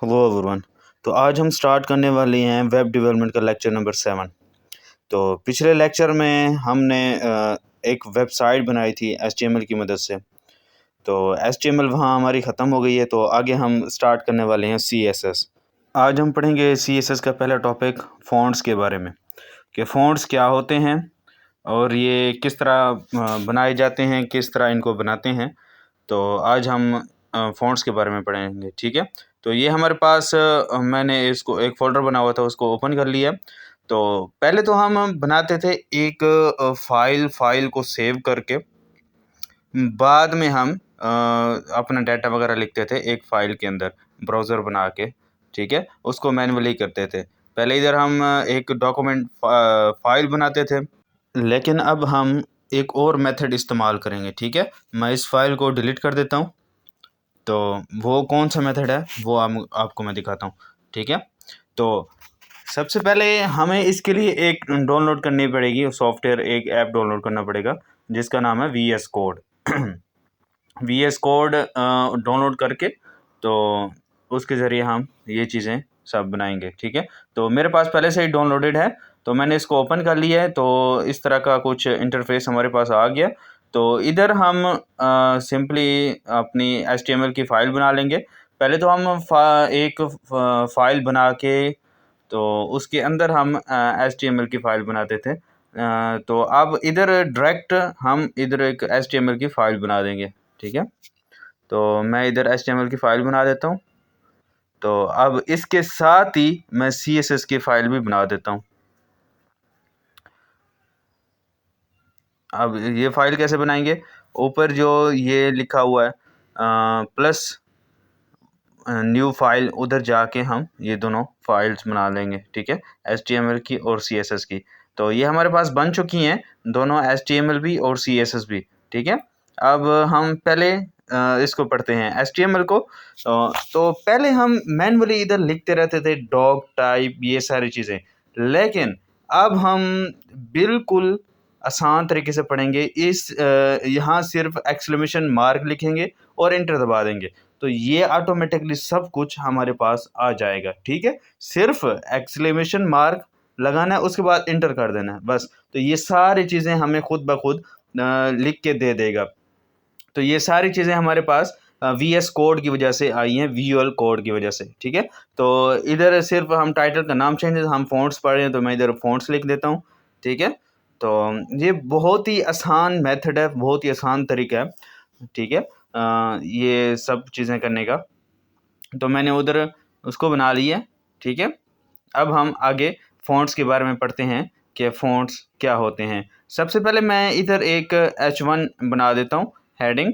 Hello everyone. तो आज हम स्टार्ट करने वाले हैं वेब डेवलपमेंट का लेक्चर नंबर 7। तो पिछले लेक्चर में हमने एक वेबसाइट बनाई थी HTML की मदद से। तो HTML वहाँ हमारी ख़त्म हो गई है, तो आगे हम स्टार्ट करने वाले हैं CSS। आज हम पढ़ेंगे CSS का पहला टॉपिक फ़ॉन्ट्स के बारे में, कि फ़ॉन्ट्स क्या होते हैं और ये किस तरह बनाए जाते हैं, किस तरह इनको बनाते हैं। तो आज हम फ़ॉन्ट्स के बारे में पढ़ेंगे, ठीक है। तो ये हमारे पास मैंने इसको एक फ़ोल्डर बना हुआ था, उसको ओपन कर लिया। तो पहले तो हम बनाते थे एक फ़ाइल को सेव करके, बाद में हम अपना डाटा वगैरह लिखते थे एक फ़ाइल के अंदर ब्राउज़र बना के, ठीक है। उसको मैनुअली करते थे। पहले इधर हम एक डॉक्यूमेंट फ़ाइल बनाते थे, लेकिन अब हम एक और मेथड इस्तेमाल करेंगे, ठीक है। मैं इस फ़ाइल को डिलीट कर देता हूँ। तो वो कौन सा मेथड है वो आपको मैं दिखाता हूँ, ठीक है। तो सबसे पहले हमें इसके लिए एक डाउनलोड करनी पड़ेगी सॉफ्टवेयर, एक ऐप डाउनलोड करना पड़ेगा जिसका नाम है VS code. VS code download करके तो उसके ज़रिए हम ये चीज़ें सब बनाएंगे, ठीक है। तो मेरे पास पहले से ही डाउनलोडेड है, तो मैंने इसको ओपन कर लिया है। तो इस तरह का कुछ इंटरफेस हमारे पास आ गया। तो इधर हम सिंपली अपनी HTML की फ़ाइल बना लेंगे। पहले तो हम एक फ़ाइल बना के तो उसके अंदर हम HTML की फ़ाइल बनाते थे। तो अब इधर डायरेक्ट हम इधर एक HTML की फ़ाइल बना देंगे, ठीक है। तो मैं इधर HTML की फ़ाइल बना देता हूँ। तो अब इसके साथ ही मैं CSS की फ़ाइल भी बना देता हूँ। अब ये फ़ाइल कैसे बनाएंगे? ऊपर जो ये लिखा हुआ है प्लस न्यू फाइल, उधर जाके हम ये दोनों फाइल्स बना लेंगे, ठीक है। HTML की और CSS की। तो ये हमारे पास बन चुकी हैं दोनों, HTML भी और CSS भी, ठीक है। अब हम पहले इसको पढ़ते हैं HTML को। तो पहले हम मैनुअली इधर लिखते रहते थे डॉग टाइप, ये सारी चीज़ें, लेकिन अब हम बिल्कुल आसान तरीके से पढ़ेंगे। यहाँ सिर्फ एक्सक्लेमेशन मार्क लिखेंगे और एंटर दबा देंगे, तो ये ऑटोमेटिकली सब कुछ हमारे पास आ जाएगा, ठीक है। सिर्फ एक्सक्लेमेशन मार्क लगाना है, उसके बाद इंटर कर देना है, बस। तो ये सारी चीज़ें हमें खुद ब खुद लिख के दे देगा। तो ये सारी चीज़ें हमारे पास VS कोड की वजह से आई हैं, विजुअल कोड की वजह से, ठीक है। तो इधर सिर्फ हम टाइटल का नाम चेंज, हम फ़ॉन्ट्स पढ़ रहे हैं तो मैं इधर फ़ॉन्ट्स लिख देता हूँ, ठीक है। तो ये बहुत ही आसान मेथड है, बहुत ही आसान तरीका है, ठीक है। ये सब चीज़ें करने का। तो मैंने उधर उसको बना लिया है, ठीक है। अब हम आगे फ़ॉन्ट्स के बारे में पढ़ते हैं कि फ़ॉन्ट्स क्या होते हैं। सबसे पहले मैं इधर एक H1 बना देता हूँ, हेडिंग।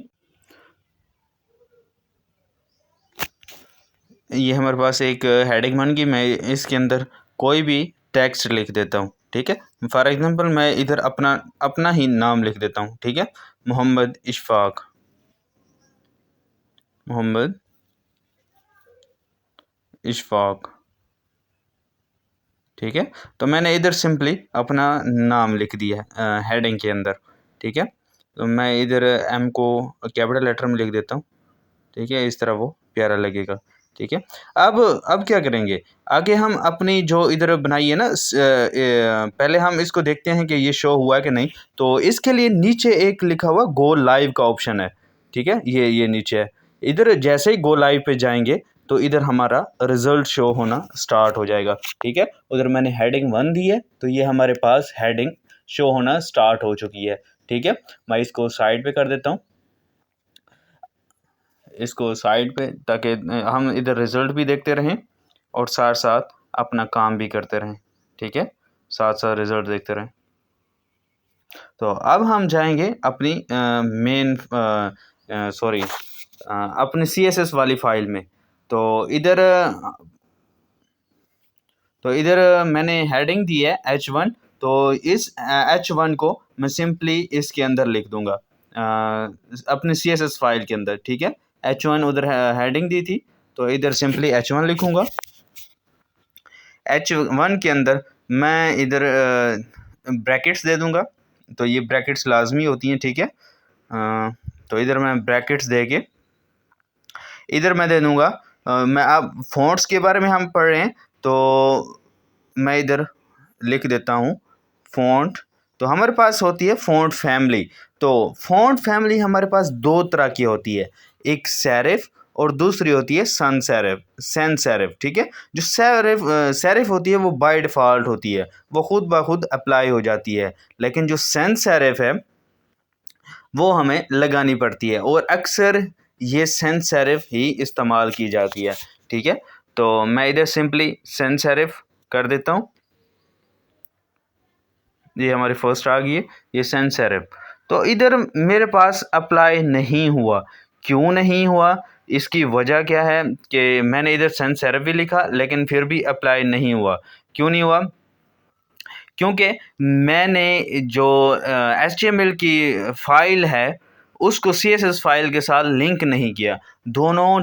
ये हमारे पास एक हेडिंग बन गई। मैं इसके अंदर कोई भी टेक्स्ट लिख देता हूँ, ठीक है। फॉर एग्ज़ाम्पल मैं इधर अपना अपना ही नाम लिख देता हूँ, ठीक है। मोहम्मद इशफ़ाक, मोहम्मद इशफ़ाक, ठीक है। तो मैंने इधर सिंपली अपना नाम लिख दिया हेडिंग के अंदर, ठीक है। तो मैं इधर M को कैपिटल लेटर में लिख देता हूँ, ठीक है। इस तरह वो प्यारा लगेगा, ठीक है। अब क्या करेंगे, आगे हम अपनी जो इधर बनाई है ना पहले हम इसको देखते हैं कि ये शो हुआ कि नहीं। तो इसके लिए नीचे एक लिखा हुआ गो लाइव का ऑप्शन है, ठीक है। ये नीचे है। इधर जैसे ही गो लाइव पे जाएंगे तो इधर हमारा रिजल्ट शो होना स्टार्ट हो जाएगा, ठीक है। उधर मैंने हेडिंग 1 दी है, तो ये हमारे पास हेडिंग शो होना स्टार्ट हो चुकी है, ठीक है। मैं इसको साइड पे कर देता हूँ, इसको साइड पे, ताकि हम इधर रिज़ल्ट भी देखते रहें और साथ साथ अपना काम भी करते रहें, ठीक है। साथ साथ रिज़ल्ट देखते रहें। तो अब हम जाएंगे अपनी मेन सॉरी अपनी CSS वाली फ़ाइल में। तो इधर मैंने हेडिंग दी है H1। तो इस H1 को मैं सिंपली इसके अंदर लिख दूंगा अपने CSS फाइल के अंदर, ठीक है। H1 उधर हेडिंग दी थी, तो इधर सिंपली H1 लिखूंगा। H1 के अंदर मैं इधर ब्रैकेट्स दे दूंगा। तो ये ब्रैकेट्स लाजमी होती हैं, ठीक है। तो इधर मैं ब्रैकेट्स दे के इधर मैं दे दूंगा मैं अब फ़ॉन्ट्स के बारे में हम पढ़ रहे हैं, तो मैं इधर लिख देता हूँ फ़ॉन्ट। तो हमारे पास होती है फ़ॉन्ट फैमिली। तो फ़ॉन्ट फैमिली हमारे पास 2 तरह की होती है, एक सेरिफ और दूसरी होती है सैंस सेरिफ, ठीक है। जो सेरिफ होती है वो बाय डिफ़ॉल्ट होती है, वो खुद ब खुद अप्लाई हो जाती है, लेकिन जो सैंस सेरिफ है वो हमें लगानी पड़ती है, और अक्सर ये सैंस सेरिफ ही इस्तेमाल की जाती है, ठीक है। तो मैं इधर सिंपली सैंस सेरिफ कर देता हूँ। ये हमारी फर्स्ट आ गई है, ये सैंस सेरिफ। तो इधर मेरे पास अप्लाई नहीं हुआ। क्यों नहीं हुआ, इसकी वजह क्या है कि मैंने इधर सैंस सेरिफ भी लिखा लेकिन फिर भी अप्लाई नहीं हुआ। क्यों नहीं हुआ? क्योंकि मैंने जो HTML की फ़ाइल है उसको CSS फ़ाइल के साथ लिंक नहीं किया। दोनों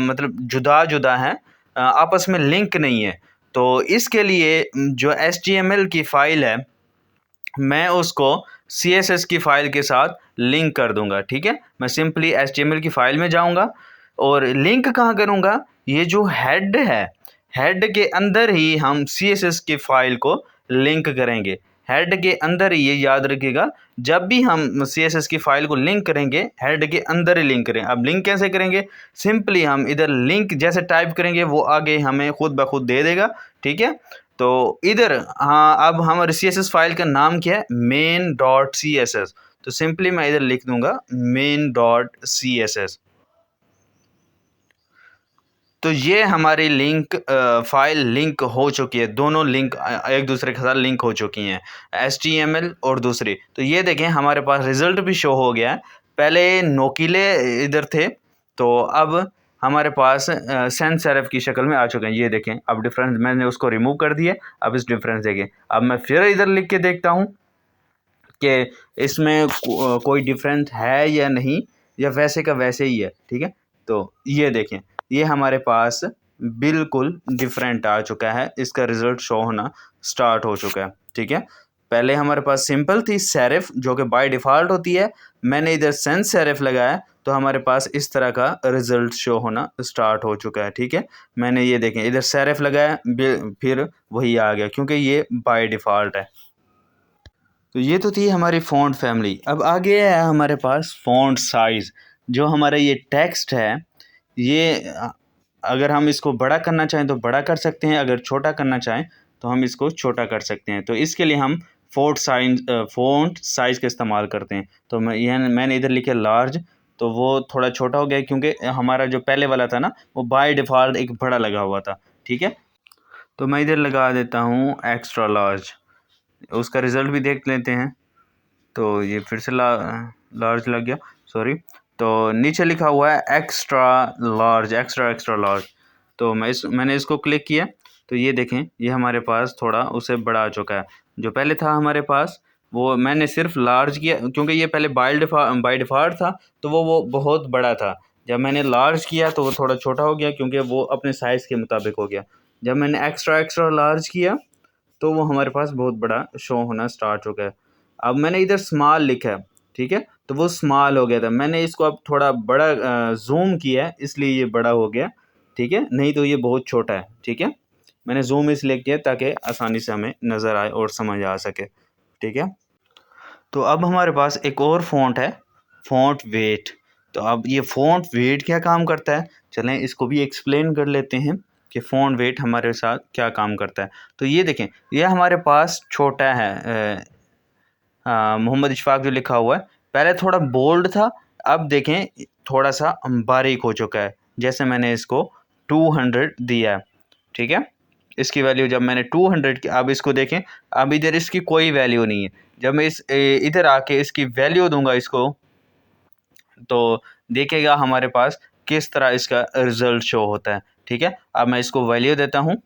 मतलब जुदा-जुदा हैं, आपस में लिंक नहीं है। तो इसके लिए जो HTML की फ़ाइल है मैं उसको CSS की फ़ाइल के साथ लिंक कर दूंगा, ठीक है। मैं सिंपली HTML की फ़ाइल में जाऊंगा और लिंक कहाँ करूंगा, ये जो हेड है, हेड के अंदर ही हम CSS की फ़ाइल को लिंक करेंगे। हेड के अंदर ही, ये याद रखिएगा, जब भी हम CSS की फ़ाइल को लिंक करेंगे हेड के अंदर ही लिंक करें। अब लिंक कैसे करेंगे, सिंपली हम इधर लिंक जैसे टाइप करेंगे वो आगे हमें खुद ब खुद दे देगा, ठीक है। तो इधर हाँ, अब हमारे CSS फाइल का नाम क्या है, main.css। तो सिंपली मैं इधर लिख दूंगा main.css। तो ये हमारी लिंक फाइल लिंक हो चुकी है, दोनों लिंक एक दूसरे के साथ लिंक हो चुकी हैं, HTML और दूसरी। तो ये देखें हमारे पास रिजल्ट भी शो हो गया है। पहले नोकीले इधर थे, तो अब हमारे पास सैंस सेरिफ की शक्ल में आ चुके हैं। ये देखें, अब डिफरेंस मैंने उसको रिमूव कर दिया। अब इस डिफरेंस देखें। अब मैं फिर इधर लिख के देखता हूँ कि इसमें कोई डिफरेंस है या नहीं, या वैसे का वैसे ही है, ठीक है। तो ये देखें, ये हमारे पास बिल्कुल डिफरेंट आ चुका है, इसका रिज़ल्ट शो होना स्टार्ट हो चुका है, ठीक है। पहले हमारे पास सिंपल थी सेरिफ जो कि बाय डिफ़ॉल्ट होती है, मैंने इधर सैंस सेरिफ लगाया तो हमारे पास इस तरह का रिज़ल्ट शो होना स्टार्ट हो चुका है, ठीक है। मैंने ये देखें इधर सेरिफ लगाया, फिर वही आ गया क्योंकि ये बाय डिफ़ॉल्ट है। तो ये तो थी हमारी फ़ॉन्ट फैमिली। अब आगे है हमारे पास फ़ॉन्ट साइज़। जो हमारा ये टेक्स्ट है, ये अगर हम इसको बड़ा करना चाहें तो बड़ा कर सकते हैं, अगर छोटा करना चाहें तो हम इसको छोटा कर सकते हैं। तो इसके लिए हम फ़ॉन्ट साइज़ का इस्तेमाल करते हैं। तो मैंने इधर लिखा लार्ज, तो वो थोड़ा छोटा हो गया क्योंकि हमारा जो पहले वाला था ना वो बाय डिफ़ॉल्ट एक बड़ा लगा हुआ था, ठीक है। तो मैं इधर लगा देता हूँ एक्स्ट्रा लार्ज, उसका रिज़ल्ट भी देख लेते हैं। तो ये फिर से लार्ज लग गया, सॉरी। तो नीचे लिखा हुआ है एक्स्ट्रा लार्ज, एक्स्ट्रा लार्ज। तो मैंने इसको क्लिक किया तो ये देखें, ये हमारे पास थोड़ा उससे बड़ा आ चुका है। जो पहले था हमारे पास वो मैंने सिर्फ लार्ज किया क्योंकि ये पहले बाय डिफ़ॉल्ट था, तो वो बहुत बड़ा था। जब मैंने लार्ज किया तो वो थोड़ा छोटा हो गया क्योंकि वो अपने साइज़ के मुताबिक हो गया। जब मैंने एक्स्ट्रा लार्ज किया तो वो हमारे पास बहुत बड़ा शो होना स्टार्ट हो गया। अब मैंने इधर स्मॉल लिखा है, ठीक है, तो वो स्मॉल हो गया था। मैंने इसको अब थोड़ा बड़ा ज़ूम किया है, इसलिए ये बड़ा हो गया, ठीक है, नहीं तो ये बहुत छोटा है, ठीक है। मैंने ज़ूम इसलिए किया ताकि आसानी से हमें नज़र आए और समझ आ सके, ठीक है। तो अब हमारे पास एक और फ़ॉन्ट है, फ़ॉन्ट वेट। तो अब ये फ़ॉन्ट वेट क्या काम करता है, चलें इसको भी एक्सप्लेन कर लेते हैं कि फ़ॉन्ट वेट हमारे साथ क्या काम करता है। तो ये देखें, ये हमारे पास छोटा है, मोहम्मद इशफाक जो लिखा हुआ है, पहले थोड़ा बोल्ड था, अब देखें थोड़ा सा बारीक हो चुका है। जैसे मैंने इसको 200 दिया है, ठीक है। इसकी वैल्यू जब मैंने 200 की, अब इसको देखें, अब इधर इसकी कोई वैल्यू नहीं है। जब मैं इधर आके इसकी वैल्यू दूंगा इसको, तो देखिएगा हमारे पास किस तरह इसका रिज़ल्ट शो होता है, ठीक है। अब मैं इसको वैल्यू देता हूँ,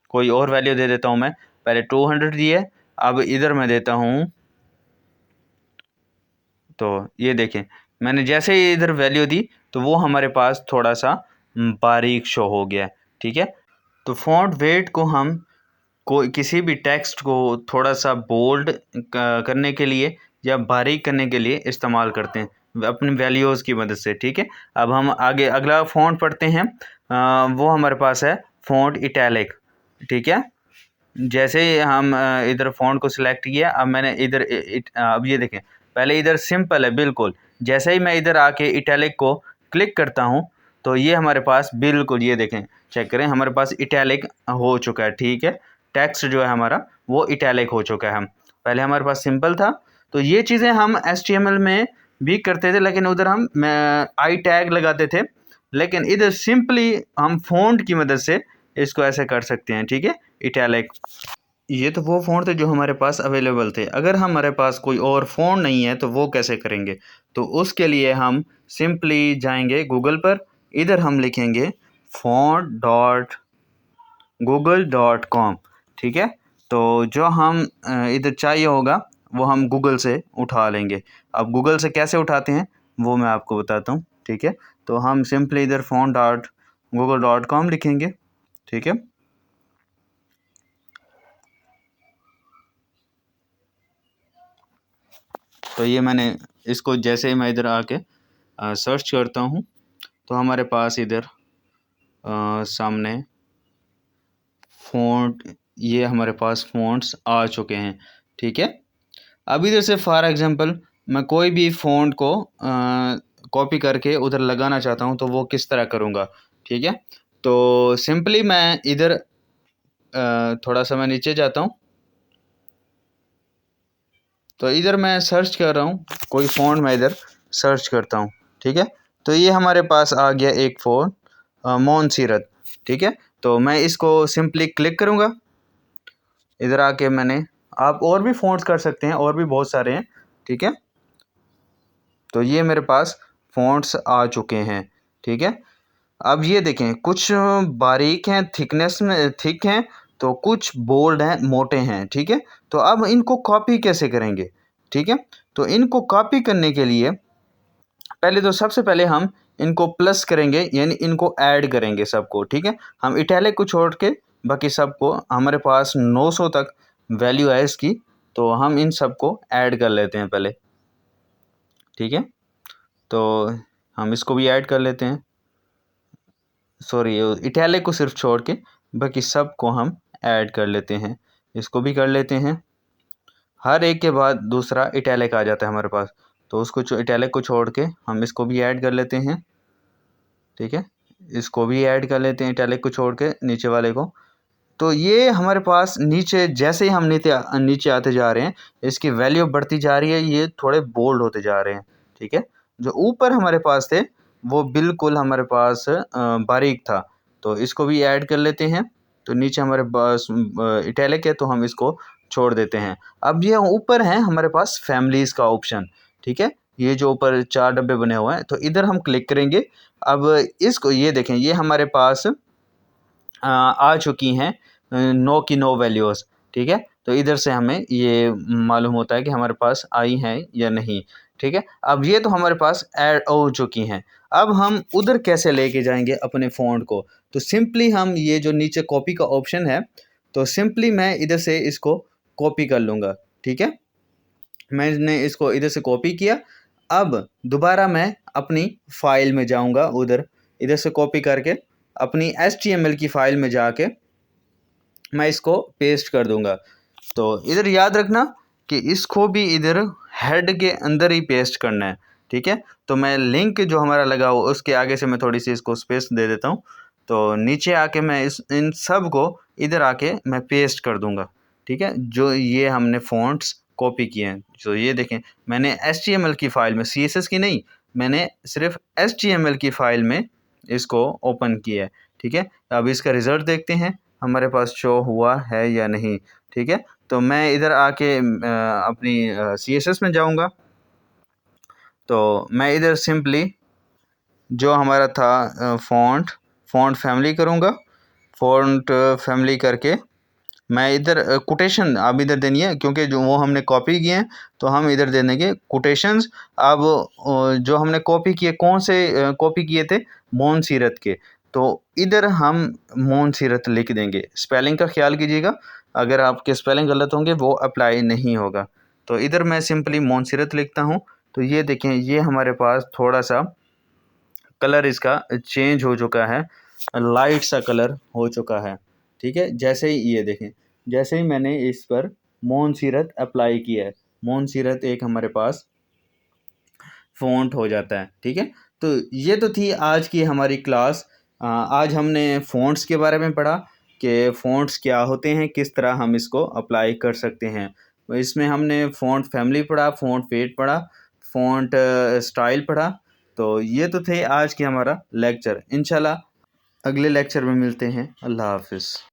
कोई और वैल्यू दे देता हूँ। मैं पहले 200 दिए, अब इधर मैं देता हूँ, तो ये देखें मैंने जैसे ही इधर वैल्यू दी तो वो हमारे पास थोड़ा सा बारीक शो हो गया, ठीक है। तो फ़ॉन्ट वेट को हम किसी भी टेक्स्ट को थोड़ा सा बोल्ड करने के लिए या बारीक करने के लिए इस्तेमाल करते हैं। अपनी वैल्यूज़ की मदद से, ठीक है। अब हम आगे अगला फ़ॉन्ट पढ़ते हैं। वो हमारे पास है फ़ॉन्ट इटैलिक, ठीक है। जैसे ही हम इधर फ़ॉन्ट को सिलेक्ट किया, अब मैंने इधर अब ये देखें, पहले इधर सिंपल है बिल्कुल। जैसे ही मैं इधर आके इटैलिक को क्लिक करता हूँ तो ये हमारे पास बिल्कुल, ये देखें, चेक करें, हमारे पास इटैलिक हो चुका है, ठीक है। टेक्स्ट जो है हमारा वो इटैलिक हो चुका है। हम पहले हमारे पास सिंपल था, तो ये चीज़ें हम HTML में भी करते थे, लेकिन उधर हम आई टैग लगाते थे, लेकिन इधर सिंपली हम फ़ॉन्ट की मदद से इसको ऐसे कर सकते हैं, ठीक है, इटैलिक। ये तो वो फ़ॉन्ट थे जो हमारे पास अवेलेबल थे। अगर हमारे पास कोई और फ़ॉन्ट नहीं है तो वो कैसे करेंगे? तो उसके लिए हम सिंपली जाएंगे गूगल पर, इधर हम लिखेंगे font.google.com, ठीक है। तो जो हम इधर चाहिए होगा वो हम गूगल से उठा लेंगे। अब गूगल से कैसे उठाते हैं वो मैं आपको बताता हूँ, ठीक है। तो हम सिंपली इधर font.google.com लिखेंगे, ठीक है। तो ये मैंने इसको जैसे ही मैं इधर आके सर्च करता हूँ तो हमारे पास इधर सामने फ़ॉन्ट, ये हमारे पास फ़ॉन्ट्स आ चुके हैं, ठीक है। अब इधर से फॉर एग्जांपल मैं कोई भी फ़ॉन्ट को कॉपी करके उधर लगाना चाहता हूँ तो वो किस तरह करूँगा, ठीक है। तो सिंपली मैं इधर थोड़ा सा मैं नीचे जाता हूँ, तो इधर मैं सर्च कर रहा हूँ कोई फ़ॉन्ट, मैं इधर सर्च करता हूँ, ठीक है। तो ये हमारे पास आ गया एक फ़ॉन्ट मोनसीरत, ठीक है। तो मैं इसको सिंपली क्लिक करूँगा। इधर आके मैंने, आप और भी फ़ॉन्ट्स कर सकते हैं, और भी बहुत सारे हैं, ठीक है। तो ये मेरे पास फ़ॉन्ट्स आ चुके हैं, ठीक है। अब ये देखें, कुछ बारीक हैं, थिकनेस में थिक हैं, तो कुछ बोल्ड हैं, मोटे हैं, ठीक है। तो अब इनको कॉपी कैसे करेंगे, ठीक है। तो इनको कॉपी करने के लिए पहले तो सबसे पहले हम इनको प्लस करेंगे, यानी इनको ऐड करेंगे सबको, ठीक है। हम इटैलिक को छोड़ के बाकी सबको, हमारे पास 900 तक वैल्यू है इसकी, तो हम इन सबको ऐड कर लेते हैं पहले, ठीक है। तो हम इसको भी ऐड कर लेते हैं, सॉरी, इटैलिक को सिर्फ छोड़ के बाकी सब को हम ऐड कर लेते हैं। इसको भी कर लेते हैं, हर एक के बाद दूसरा इटैलिक आ जाता है हमारे पास, तो उसको इटैलिक को छोड़ के हम इसको भी ऐड कर लेते हैं, ठीक है। इसको भी ऐड कर लेते हैं इटैलिक को छोड़ के नीचे वाले को। तो ये हमारे पास नीचे, जैसे ही हम नीचे आते जा रहे हैं, इसकी वैल्यू बढ़ती जा रही है, ये थोड़े बोल्ड होते जा रहे हैं, ठीक है। जो ऊपर हमारे पास थे वो बिल्कुल हमारे पास बारीक था, तो इसको भी ऐड कर लेते हैं। तो नीचे हमारे पास इटैलिक है, तो हम इसको छोड़ देते हैं। अब ये ऊपर है हमारे पास फैमिलीज़ का ऑप्शन, ठीक है। ये जो ऊपर 4 डब्बे बने हुए हैं, तो इधर हम क्लिक करेंगे। अब इसको ये देखें, ये हमारे पास आ चुकी हैं नो की नो वैल्यूज़, ठीक है। तो इधर से हमें ये मालूम होता है कि हमारे पास आई हैं या नहीं, ठीक है। अब ये तो हमारे पास ऐड हो चुकी हैं। अब हम उधर कैसे लेके जाएंगे अपने फ़ॉन्ट को? तो सिंपली हम ये जो नीचे कॉपी का ऑप्शन है, तो सिंपली मैं इधर से इसको कॉपी कर लूँगा, ठीक है। मैंने इसको इधर से कॉपी किया। अब दोबारा मैं अपनी फ़ाइल में जाऊँगा, उधर इधर से कॉपी करके अपनी HTML की फ़ाइल में जाके मैं इसको पेस्ट कर दूँगा। तो इधर याद रखना कि इसको भी इधर हेड के अंदर ही पेस्ट करना है, ठीक है। तो मैं लिंक जो हमारा लगा हो उसके आगे से मैं थोड़ी सी इसको स्पेस दे देता हूँ। तो नीचे आके मैं इन सब को इधर आके मैं पेस्ट कर दूँगा, ठीक है। जो ये हमने फ़ॉन्ट्स कॉपी किए हैं, तो ये देखें, मैंने HTML की फ़ाइल में, CSS की नहीं, मैंने सिर्फ HTML की फ़ाइल में इसको ओपन किया है, ठीक है। अब इसका रिज़ल्ट देखते हैं हमारे पास शो हुआ है या नहीं, ठीक है। तो मैं इधर आके अपनी CSS में जाऊँगा। तो मैं इधर सिंपली जो हमारा था फ़ॉन्ट फैमिली करूँगा। फ़ॉन्ट फैमिली करके मैं इधर कोटेशन अब इधर देनी है, क्योंकि जो वो हमने कॉपी किए हैं, तो हम इधर दे देंगे कोटेशंस। अब जो हमने कॉपी किए, कौन से कॉपी किए थे? मोनसीरत के। तो इधर हम मोनसीरत लिख देंगे। स्पेलिंग का ख्याल कीजिएगा, अगर आपके स्पेलिंग गलत होंगे वो अप्लाई नहीं होगा। तो इधर मैं सिंपली मोनसीरत लिखता हूँ, तो ये देखें, ये हमारे पास थोड़ा सा कलर इसका चेंज हो चुका है, लाइट सा कलर हो चुका है। ठीक है, जैसे ही ये देखें, जैसे ही मैंने इस पर मोनसीरत अप्लाई किया है, मोनसीरत एक हमारे पास फ़ॉन्ट हो जाता है। ठीक है, तो ये तो थी आज की हमारी क्लास। आज हमने फ़ॉन्ट्स के बारे में पढ़ा कि फ़ॉन्ट्स क्या होते हैं, किस तरह हम इसको अप्लाई कर सकते हैं। तो इसमें हमने फ़ॉन्ट फैमिली पढ़ा, फ़ॉन्ट फेट पढ़ा, फ़ॉन्ट स्टाइल पढ़ा। तो ये तो थे आज के हमारा लेक्चर। इंशाल्लाह अगले लेक्चर में मिलते हैं। अल्लाह हाफ़िज़।